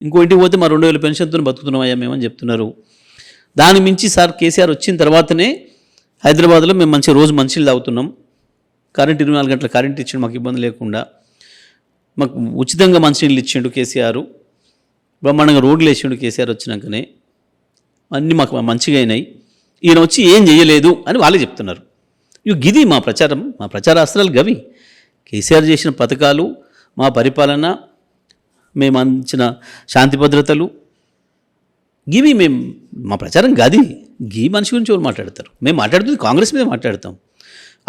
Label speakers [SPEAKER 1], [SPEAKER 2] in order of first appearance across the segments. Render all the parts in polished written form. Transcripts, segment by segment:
[SPEAKER 1] ఇంకో ఇంటికి పోతే మా 2000 పెన్షన్తో బతుకుతున్నామయ్యా మేమని చెప్తున్నారు. దాని మించి సార్ కేసీఆర్ వచ్చిన తర్వాతనే హైదరాబాద్లో మేము రోజు మంచిలు తాగుతున్నాం. కరెంట్ 24 గంటల కరెంట్ ఇచ్చిండు, మాకు ఇబ్బంది లేకుండా. మాకు ఉచితంగా మంచినీళ్ళు ఇచ్చిండు కేసీఆర్. బ్రహ్మాండంగా రోడ్లు వేసిండు కేసీఆర్ వచ్చినాకనే. అన్నీ మాకు మంచిగా అయినాయి. ఈయన వచ్చి ఏం చేయలేదు అని వాళ్ళే చెప్తున్నారు. గిది మా ప్రచారం, మా ప్రచార అస్త్రాలు గవి. కేసీఆర్ చేసిన పథకాలు, మా పరిపాలన, మేము అందించిన శాంతి భద్రతలు, గివి మా ప్రచారం గది. గీ మనిషి గురించి ఎవరు మాట్లాడతారు? మేము మాట్లాడుతుంది కాంగ్రెస్ మీద మాట్లాడతాం.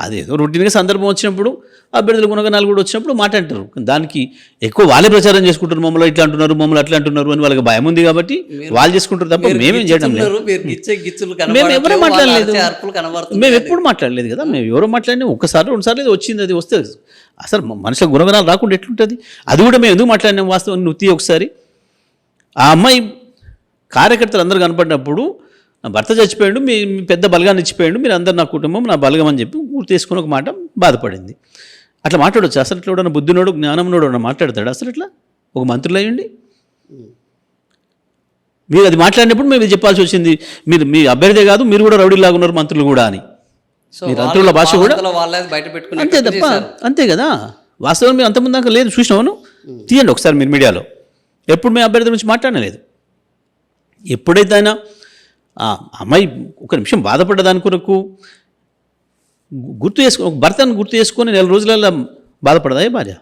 [SPEAKER 1] అదేదో రొటీన్గా సందర్భం వచ్చినప్పుడు అభ్యర్థులు గుణగణాలు కూడా వచ్చినప్పుడు మాట్లాడతారు. దానికి ఎక్కువ వాళ్ళే ప్రచారం చేసుకుంటారు. మమ్మల్ని ఇట్లా అంటున్నారు, మమ్మల్ని అట్లా అంటున్నారు అని వాళ్ళకి భయం ఉంది కాబట్టి వాళ్ళు చేసుకుంటారు తప్ప మేమేం చేయడం లేదు. మేము ఎవరో మాట్లాడలేదు, మేము ఎప్పుడు మాట్లాడలేదు కదా. మేము ఎవరో మాట్లాడినా ఒక్కసారి 2 సార్లు ఏదో వచ్చింది, అది వస్తే అసలు మనుషుల గుణగణాలు రాకుండా ఎట్లుంటుంది? అది కూడా మేము ఎందుకు మాట్లాడినాం? వాస్తవం నువ్వు ఒకసారి ఆ అమ్మాయి కార్యకర్తలు అందరూ కనపడినప్పుడు నా భర్త చచ్చిపోయాడు, మీ పెద్ద బలగాన్ని ఇచ్చిపోయాడు, మీరు అందరు నా కుటుంబం నా బలగం అని చెప్పి గుర్తు చేసుకుని ఒక మాట బాధపడింది. అట్లా మాట్లాడవచ్చు? అసలు ఇట్లా కూడా బుద్ధినోడు జ్ఞానంలోడు మాట్లాడతాడు అసలు ఇట్లా? ఒక మంత్రులు అయ్యండి మీరు అది మాట్లాడినప్పుడు మేము ఇది చెప్పాల్సి వచ్చింది. మీరు మీ అభ్యర్థే కాదు, మీరు కూడా రౌడీలాగా ఉన్నారు మంత్రులు కూడా అని. మీరు మంత్రుల భాష కూడా అంతే తప్ప అంతే కదా. వాస్తవం మీరు అంతకుముందు దాకా లేదు చూసినావును. తీయండి ఒకసారి మీరు మీడియాలో. ఎప్పుడు మేము అభ్యర్థి గురించి మాట్లాడలేదు. ఎప్పుడైతే అయినా అమ్మాయి ఒక నిమిషం బాధపడ్డదాని కొరకు భర్తను గుర్తు చేసుకొని 4 రోజులలో బాధపడదా భార్య?